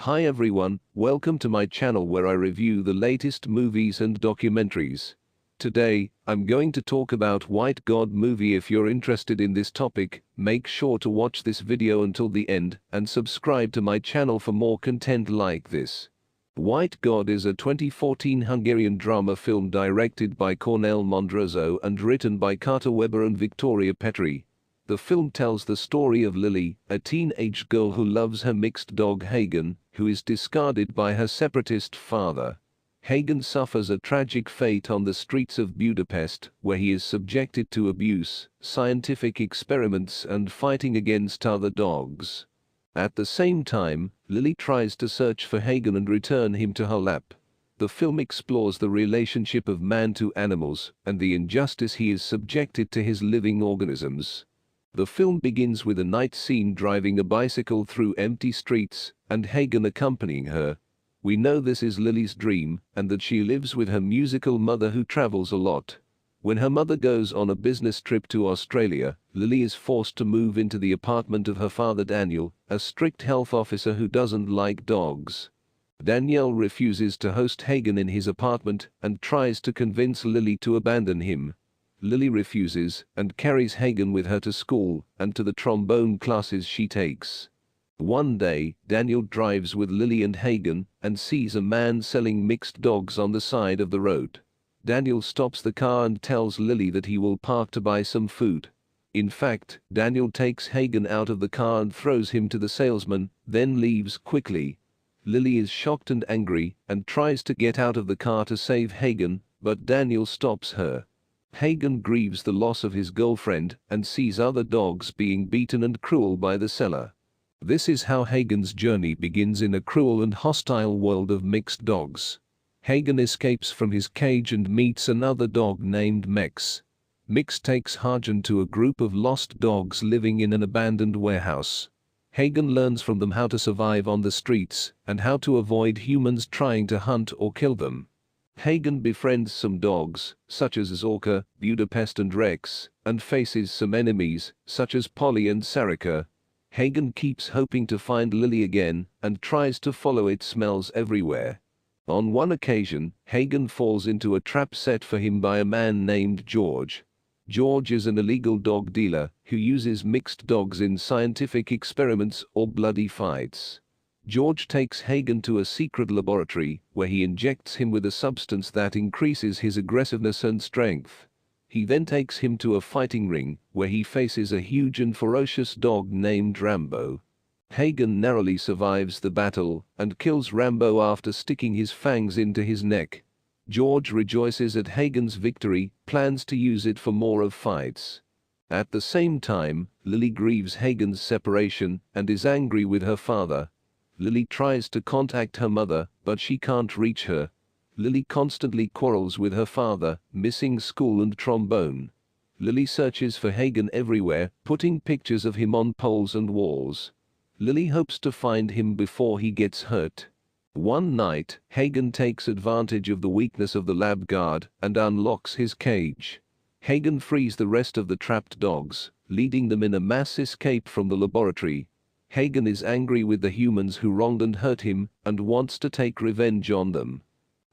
Hi everyone, welcome to my channel where I review the latest movies and documentaries. Today, I'm going to talk about White God movie. If you're interested in this topic, make sure to watch this video until the end and subscribe to my channel for more content like this. White God is a 2014 Hungarian drama film directed by Cornel Mondroso and written by Carter Weber and Victoria Petri. The film tells the story of Lily, a teenage girl who loves her mixed dog Hagen, who is discarded by her separatist father. Hagen suffers a tragic fate on the streets of Budapest, where he is subjected to abuse, scientific experiments and fighting against other dogs. At the same time, Lily tries to search for Hagen and return him to her lap. The film explores the relationship of man to animals and the injustice he is subjected to his living organisms. The film begins with a night scene driving a bicycle through empty streets, and Hagen accompanying her. We know this is Lily's dream, and that she lives with her musical mother who travels a lot. When her mother goes on a business trip to Australia, Lily is forced to move into the apartment of her father Daniel, a strict health officer who doesn't like dogs. Daniel refuses to host Hagen in his apartment and tries to convince Lily to abandon him. Lily refuses and carries Hagen with her to school and to the trombone classes she takes. One day, Daniel drives with Lily and Hagen and sees a man selling mixed dogs on the side of the road. Daniel stops the car and tells Lily that he will park to buy some food. In fact, Daniel takes Hagen out of the car and throws him to the salesman, then leaves quickly. Lily is shocked and angry and tries to get out of the car to save Hagen, but Daniel stops her. Hagen grieves the loss of his girlfriend and sees other dogs being beaten and cruel by the seller. This is how Hagen's journey begins in a cruel and hostile world of mixed dogs. Hagen escapes from his cage and meets another dog named Mex. Mix takes Hagen to a group of lost dogs living in an abandoned warehouse. Hagen learns from them how to survive on the streets and how to avoid humans trying to hunt or kill them. Hagen befriends some dogs, such as Zorka, Budapest and Rex, and faces some enemies, such as Polly and Sarika. Hagen keeps hoping to find Lily again, and tries to follow its smells everywhere. On one occasion, Hagen falls into a trap set for him by a man named George. George is an illegal dog dealer, who uses mixed dogs in scientific experiments or bloody fights. George takes Hagen to a secret laboratory, where he injects him with a substance that increases his aggressiveness and strength. He then takes him to a fighting ring, where he faces a huge and ferocious dog named Rambo. Hagen narrowly survives the battle, and kills Rambo after sticking his fangs into his neck. George rejoices at Hagen's victory, plans to use it for more of fights. At the same time, Lily grieves Hagen's separation, and is angry with her father. Lily tries to contact her mother, but she can't reach her. Lily constantly quarrels with her father, missing school and trombone. Lily searches for Hagen everywhere, putting pictures of him on poles and walls. Lily hopes to find him before he gets hurt. One night, Hagen takes advantage of the weakness of the lab guard and unlocks his cage. Hagen frees the rest of the trapped dogs, leading them in a mass escape from the laboratory. Hagen is angry with the humans who wronged and hurt him, and wants to take revenge on them.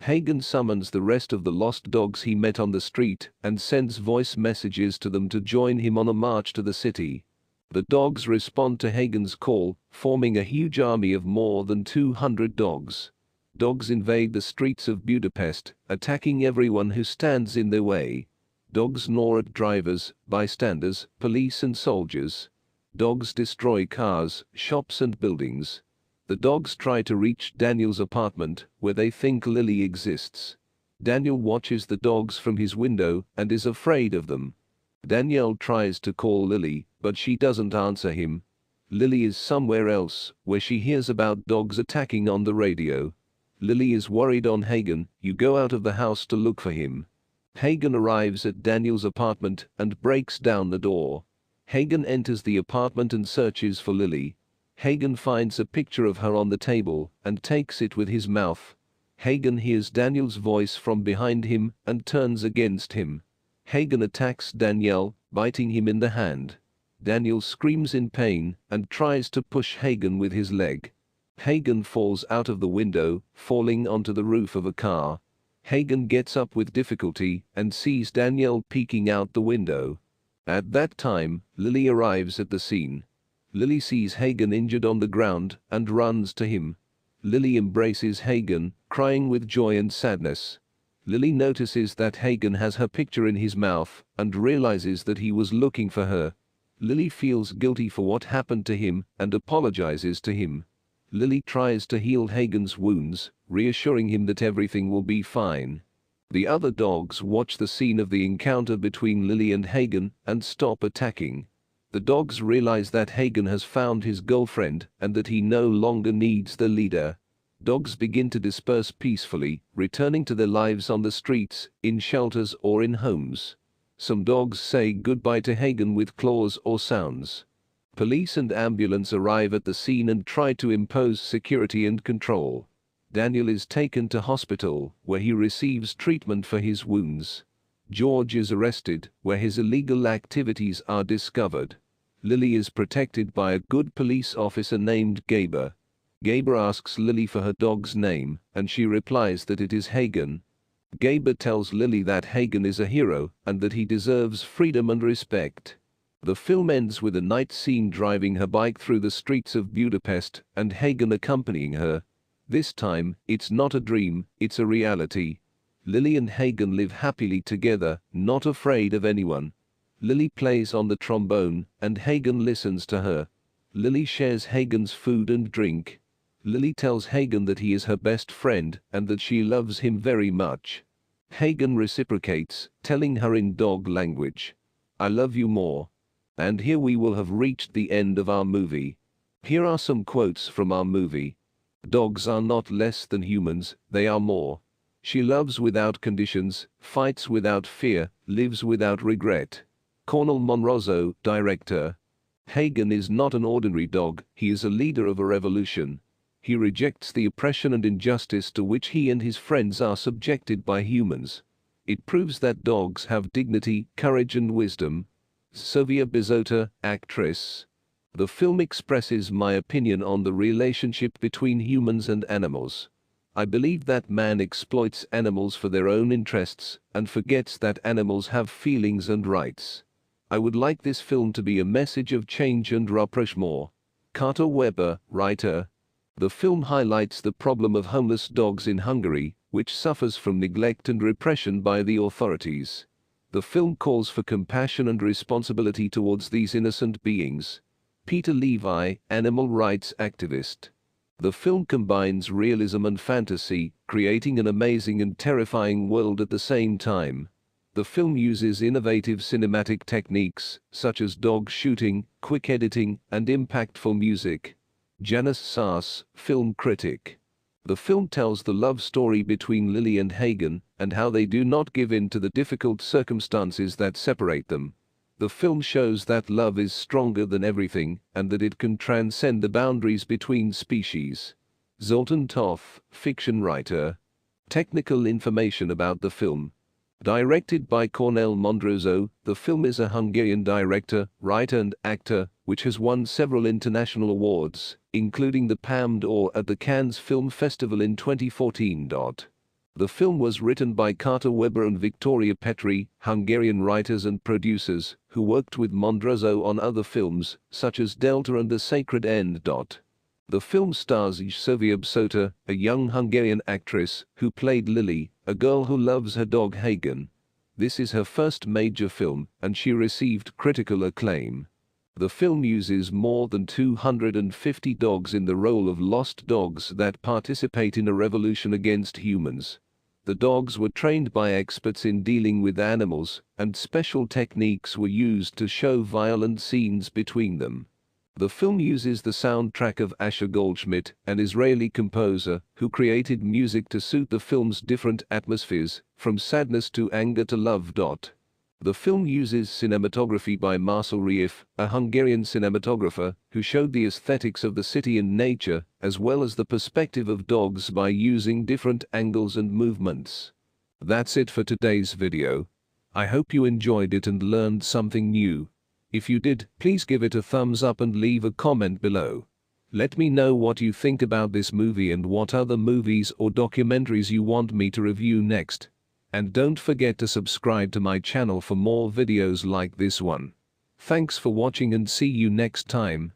Hagen summons the rest of the lost dogs he met on the street, and sends voice messages to them to join him on a march to the city. The dogs respond to Hagen's call, forming a huge army of more than 200 dogs. Dogs invade the streets of Budapest, attacking everyone who stands in their way. Dogs gnaw at drivers, bystanders, police and soldiers. Dogs destroy cars, shops and buildings. The dogs try to reach Daniel's apartment, where they think Lily exists. Daniel watches the dogs from his window and is afraid of them. Danielle tries to call Lily, but she doesn't answer him. Lily is somewhere else, where she hears about dogs attacking on the radio. Lily is worried on Hagen. You go out of the house to look for him. Hagen arrives at Daniel's apartment and breaks down the door. Hagen enters the apartment and searches for Lily. Hagen finds a picture of her on the table and takes it with his mouth. Hagen hears Daniel's voice from behind him and turns against him. Hagen attacks Daniel, biting him in the hand. Daniel screams in pain and tries to push Hagen with his leg. Hagen falls out of the window, falling onto the roof of a car. Hagen gets up with difficulty and sees Danielle peeking out the window. At that time, Lily arrives at the scene. Lily sees Hagen injured on the ground and runs to him. Lily embraces Hagen, crying with joy and sadness. Lily notices that Hagen has her picture in his mouth and realizes that he was looking for her. Lily feels guilty for what happened to him and apologizes to him. Lily tries to heal Hagen's wounds, reassuring him that everything will be fine. The other dogs watch the scene of the encounter between Lily and Hagen and stop attacking. The dogs realize that Hagen has found his girlfriend and that he no longer needs the leader. Dogs begin to disperse peacefully, returning to their lives on the streets, in shelters or in homes. Some dogs say goodbye to Hagen with claws or sounds. Police and ambulance arrive at the scene and try to impose security and control. Daniel is taken to hospital, where he receives treatment for his wounds. George is arrested, where his illegal activities are discovered. Lily is protected by a good police officer named Gaber. Gaber asks Lily for her dog's name, and she replies that it is Hagen. Gaber tells Lily that Hagen is a hero and that he deserves freedom and respect. The film ends with a night scene driving her bike through the streets of Budapest and Hagen accompanying her. This time, it's not a dream, it's a reality. Lily and Hagen live happily together, not afraid of anyone. Lily plays on the trombone, and Hagen listens to her. Lily shares Hagen's food and drink. Lily tells Hagen that he is her best friend and that she loves him very much. Hagen reciprocates, telling her in dog language, "I love you more." And here we will have reached the end of our movie. Here are some quotes from our movie. Dogs are not less than humans, they are more. She loves without conditions, fights without fear, lives without regret. Cornel Monrozo, director. Hagen is not an ordinary dog, he is a leader of a revolution. He rejects the oppression and injustice to which he and his friends are subjected by humans. It proves that dogs have dignity, courage and wisdom. Sofia Bizota, actress. The film expresses my opinion on the relationship between humans and animals. I believe that man exploits animals for their own interests and forgets that animals have feelings and rights. I would like this film to be a message of change and rapprochement. Carter Weber, writer. The film highlights the problem of homeless dogs in Hungary, which suffers from neglect and repression by the authorities. The film calls for compassion and responsibility towards these innocent beings. Peter Levi, animal rights activist. The film combines realism and fantasy, creating an amazing and terrifying world at the same time. The film uses innovative cinematic techniques, such as dog shooting, quick editing, and impactful music. Janice Sass, film critic. The film tells the love story between Lily and Hagen, and how they do not give in to the difficult circumstances that separate them. The film shows that love is stronger than everything, and that it can transcend the boundaries between species. Zoltan Toff, fiction writer. Technical information about the film. Directed by Cornel Mondrozo, the film is a Hungarian director, writer and actor, which has won several international awards, including the Palme d'Or at the Cannes Film Festival in 2014. The film was written by Carter Weber and Victoria Petri, Hungarian writers and producers, who worked with Mondrozo on other films, such as Delta and The Sacred End. The film stars Sofia Bizota, a young Hungarian actress, who played Lily, a girl who loves her dog Hagen. This is her first major film, and she received critical acclaim. The film uses more than 250 dogs in the role of lost dogs that participate in a revolution against humans. The dogs were trained by experts in dealing with animals, and special techniques were used to show violent scenes between them. The film uses the soundtrack of Asher Goldschmidt, an Israeli composer, who created music to suit the film's different atmospheres, from sadness to anger to love. The film uses cinematography by Marcel Rief, a Hungarian cinematographer, who showed the aesthetics of the city and nature, as well as the perspective of dogs by using different angles and movements. That's it for today's video. I hope you enjoyed it and learned something new. If you did, please give it a thumbs up and leave a comment below. Let me know what you think about this movie and what other movies or documentaries you want me to review next. And don't forget to subscribe to my channel for more videos like this one. Thanks for watching and see you next time.